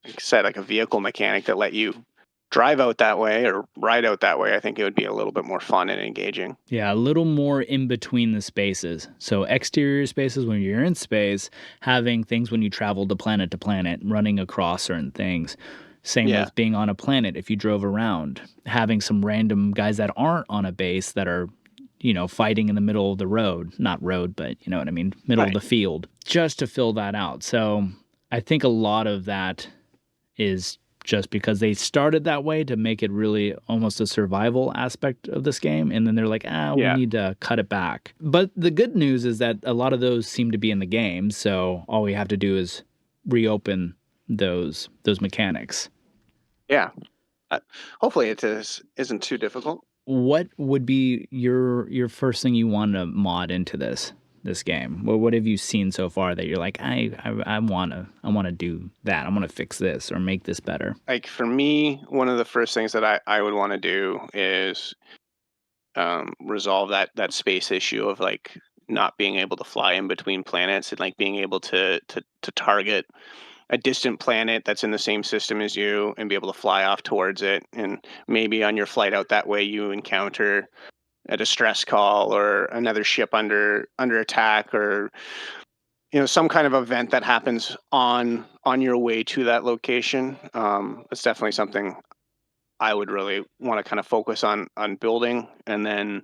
I said, like a vehicle mechanic that let you drive out that way or ride out that way, I think it would be a little bit more fun and engaging. Yeah, a little more in between the spaces. So, exterior spaces when you're in space, having things when you travel to planet, running across certain things. Same Yeah, with being on a planet if you drove around, having some random guys that aren't on a base that are, fighting in the middle of the road. Not road, but you know what I mean, middle of right. the field, just to fill that out. So, I think a lot of that is just because they started that way to make it really almost a survival aspect of this game. And then they're like, we Yeah, need to cut it back. But the good news is that a lot of those seem to be in the game. So all we have to do is reopen those mechanics. yeah. Uh, Hopefully, isn't too difficult. What would be your first thing you want to mod into this? this game? What have you seen so far that you're like, I wanna do that. I wanna fix this or make this better? Like for me, one of the first things that I would want to do is resolve that space issue of like not being able to fly in between planets and like being able to target a distant planet that's in the same system as you and be able to fly off towards it. And maybe on your flight out that way, you encounter a distress call or another ship under attack, or some kind of event that happens on your way to that location. It's definitely something I would really want to kind of focus on building. And then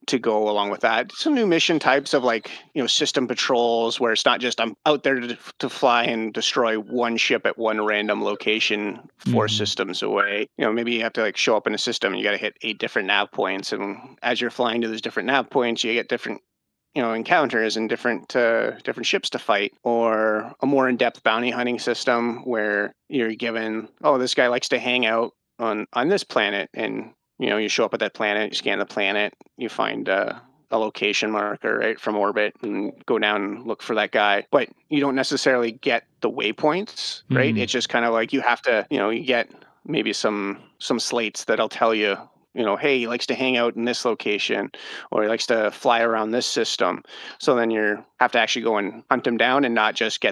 to go along with that, some new mission types of like system patrols, where it's not just I'm out there to fly and destroy one ship at one random location 4 systems away. Maybe you have to like show up in a system and you got to hit 8 different nav points, and as you're flying to those different nav points, you get different encounters and different ships to fight. Or a more in-depth bounty hunting system where you're given, oh, this guy likes to hang out on this planet, and you show up at that planet, you scan the planet, you find a location marker right from orbit, and go down and look for that guy. But you don't necessarily get the waypoints, right? It's just kind of like you have to, you get maybe some slates that'll tell you, hey, he likes to hang out in this location, or he likes to fly around this system. So then you have to actually go and hunt him down, and not just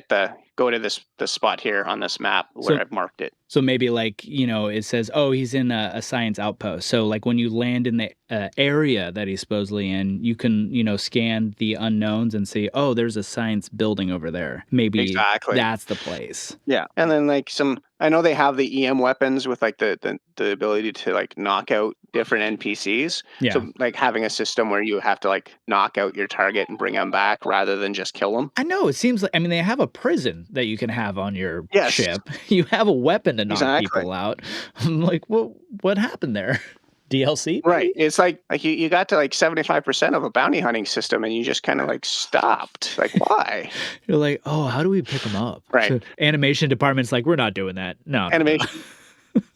go to this spot here on this map where I've marked it. So maybe like, it says, oh, he's in a science outpost. So like when you land in the area that he's supposedly in, you can, scan the unknowns and see, oh, there's a science building over there. Maybe Exactly. that's the place. Yeah. And then like I know they have the EM weapons with like the ability to like knock out different NPCs. Yeah. So like having a system where you have to like knock out your target and bring them back rather than just kill them. I know, it seems like, they have a prison that you can have on your Yes. ship. You have a weapon to knock Exactly. people out. I'm like, what happened there? DLC? Right. It's like you got to like 75% of a bounty hunting system, and you just kind of like stopped. Like, why? You're like, oh, how do we pick them up? Right. So animation department's like, we're not doing that. No. Animation.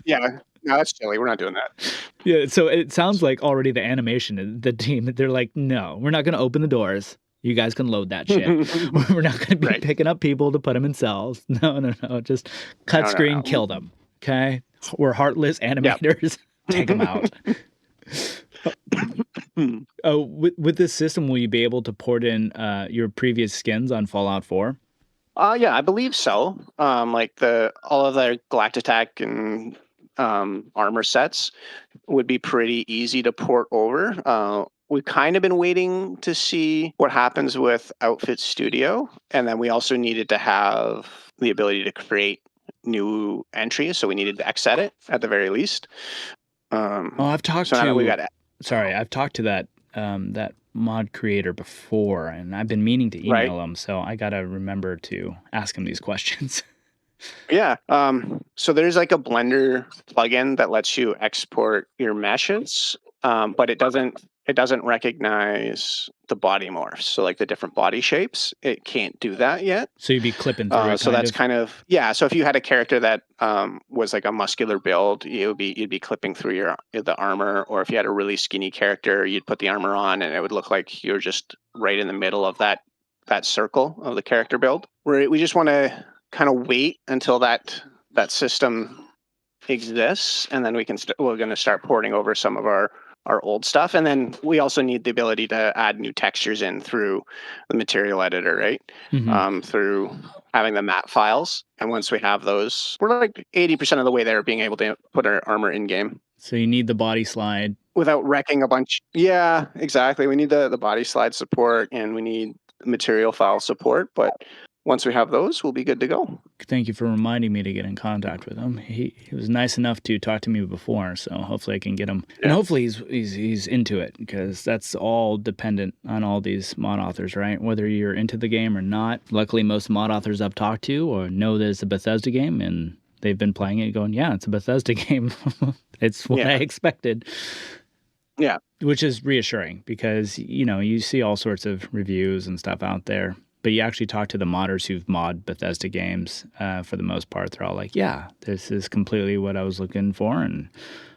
Yeah. No, that's silly. We're not doing that. Yeah. So it sounds like already the animation, the team, they're like, no, we're not going to open the doors. You guys can load that shit. We're not going to be picking up people to put them in cells. No. Just cut screen, kill them. Okay. We're heartless animators. Yep. Take them out. Oh, with this system, will you be able to port in your previous skins on Fallout 4? Yeah, I believe so. Like all of the Galac-Tac and armor sets would be pretty easy to port over. We've kind of been waiting to see what happens with Outfit Studio, and then we also needed to have the ability to create new entries, so we needed to xEdit at the very least. I've talked to. I've talked to that mod creator before, and I've been meaning to email him, so I gotta remember to ask him these questions. Yeah. So there's like a Blender plugin that lets you export your meshes, but it doesn't recognize the body morphs. So like the different body shapes, it can't do that yet. So you'd be clipping through it. So that's kind of So if you had a character that was like a muscular build, you'd be clipping through the armor. Or if you had a really skinny character, you'd put the armor on, and it would look like you're just right in the middle of that circle of the character build. We just want to kind of wait until that system exists, and then we're going to start porting over some of our old stuff. And then we also need the ability to add new textures in through the material editor, right? Mm-hmm. Through having the map files. And once we have those, we're like 80% of the way there, being able to put our armor in game. So you need the body slide without wrecking a bunch. Yeah, exactly. We need the body slide support, and we need material file support, but once we have those, we'll be good to go. Thank you for reminding me to get in contact with him. He was nice enough to talk to me before, so hopefully I can get him. Yeah. And hopefully he's into it, because that's all dependent on all these mod authors, right? Whether you're into the game or not. Luckily, most mod authors I've talked to or know that it's a Bethesda game, and they've been playing it going, yeah, it's a Bethesda game. It's what I expected. Yeah. Which is reassuring, because, you see all sorts of reviews and stuff out there But you actually talk to the modders who've mod Bethesda games, for the most part, they're all like, yeah, this is completely what I was looking for and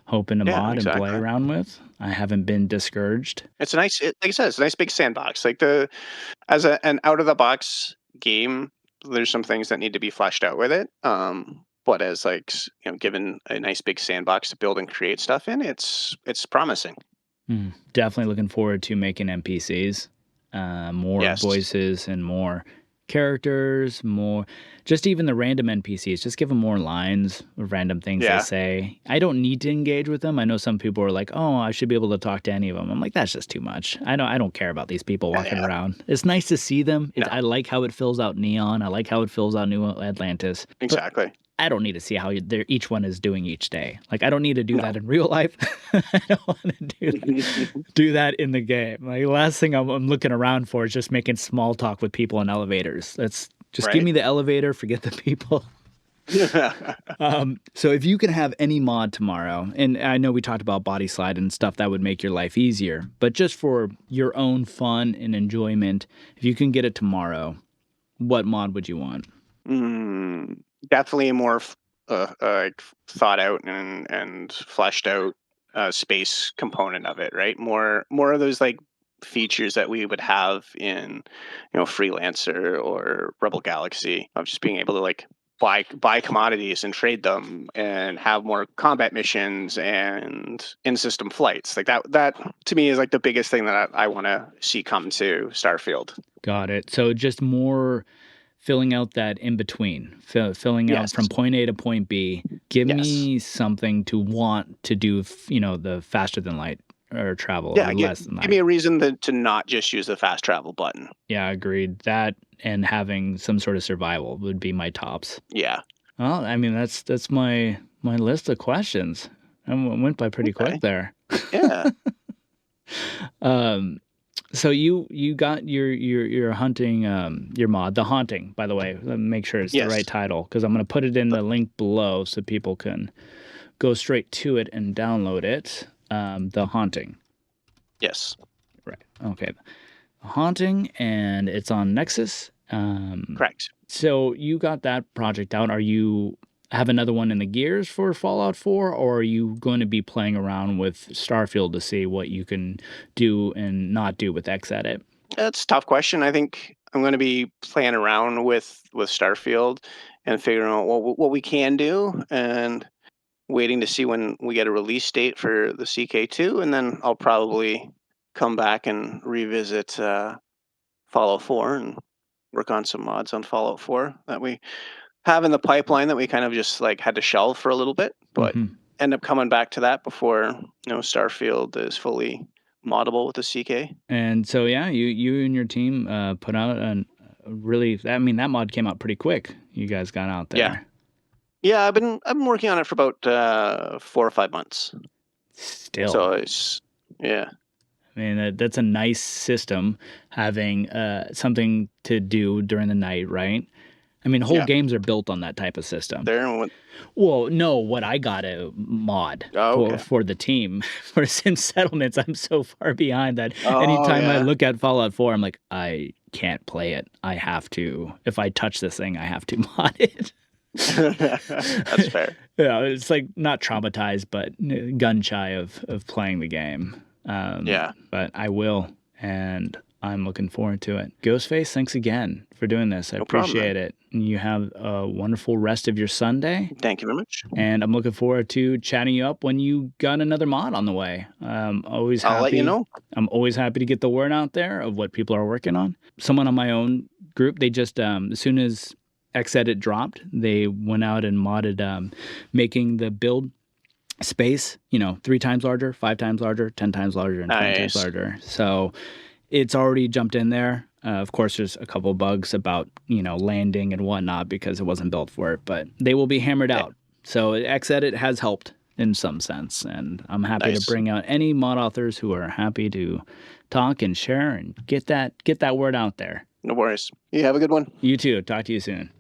hoping to Yeah, mod and play exactly. around with. I haven't been discouraged. It's a nice, like I said, it's a nice big sandbox. Like as an out of the box game, there's some things that need to be fleshed out with it. But as like given a nice big sandbox to build and create stuff in, it's promising. Definitely looking forward to making NPCs, more Yes. voices and more characters, more just even the random NPCs. Just give them more lines of random things they Yeah. say. I don't need to engage with them. I know some people are like, "Oh, I should be able to talk to any of them." I'm like, that's just too much. I don't care about these people walking Yeah. around. It's nice to see them. No. I like how it fills out Neon. I like how it fills out New Atlantis. But Exactly. I don't need to see how each one is doing each day. Like, I don't need to do No. that in real life. I don't want to do that in the game. Like, the last thing I'm looking around for is just making small talk with people in elevators. That's just give Right. me the elevator, forget the people. So if you could have any mod tomorrow, and I know we talked about body slide and stuff that would make your life easier, but just for your own fun and enjoyment, if you can get it tomorrow, what mod would you want? Definitely a more like thought out and fleshed out space component of it, right? More of those like features that we would have in Freelancer or Rebel Galaxy, of just being able to like buy commodities and trade them and have more combat missions and in-system flights. Like that to me is like the biggest thing that I want to see come to Starfield. Got it. So just more filling out that in between, filling out Yes. from point A to point B. Give Yes. me something to want to do, the faster than light or travel Yeah, or less than give me light. a reason to not just use the fast travel button. Yeah, agreed. That and having some sort of survival would be my tops. Yeah. Well, I mean, that's my list of questions. I went by pretty quick Okay. there. Yeah. Um, So you got your hunting your mod, The Haunting, by the way. Let me make sure it's the right Yes. title because I'm gonna put it in the link below so people can go straight to it and download it. The Haunting. Yes. Right. Okay. The Haunting, and it's on Nexus. Correct. So you got that project out. Are you have another one in the gears for Fallout 4, or are you going to be playing around with Starfield to see what you can do and not do with Xedit? That's a tough question. I think I'm going to be playing around with Starfield and figuring out what we can do and waiting to see when we get a release date for the CK2, and then I'll probably come back and revisit Fallout 4 and work on some mods on Fallout 4 that we have in the pipeline that we kind of just like had to shelve for a little bit, but Mhm. end up coming back to that before Starfield is fully moddable with the CK. And so, yeah, you and your team put out a really. I mean, that mod came out pretty quick. You guys got out Yeah, there. yeah. I've been working on it for about 4 or 5 months. Still, So it's yeah, I mean, that's a nice system having something to do during the night, right? I mean, whole yeah. games are built on that type of system. There and went. Well, no, what I got a mod Oh, for okay. for the team for Sim Settlements. I'm so far behind that Oh anytime I yeah. look at Fallout 4, I'm like, I can't play it. I have to. If I touch this thing, I have to mod it. That's fair. Yeah, it's like not traumatized, but gun shy of playing the game. Yeah. But I will, and I'm looking forward to it. Ghostface, thanks again for doing this. I No problem, man. appreciate it. And you have a wonderful rest of your Sunday. Thank you very much. And I'm looking forward to chatting you up when you got another mod on the way. Always I'll let you happy. know. I'm always happy to get the word out there of what people are working on. Someone on my own group, they just as soon as Xedit dropped, they went out and modded making the build space, 3 times larger, 5 times larger, 10 times larger, and 20 times Nice. larger. So it's already jumped in there. Of course, there's a couple bugs about landing and whatnot because it wasn't built for it, but they will be hammered Yeah. out. So Xedit has helped in some sense, and I'm happy to Nice. bring out any mod authors who are happy to talk and share and get that word out there. No worries. You have a good one. You too. Talk to you soon.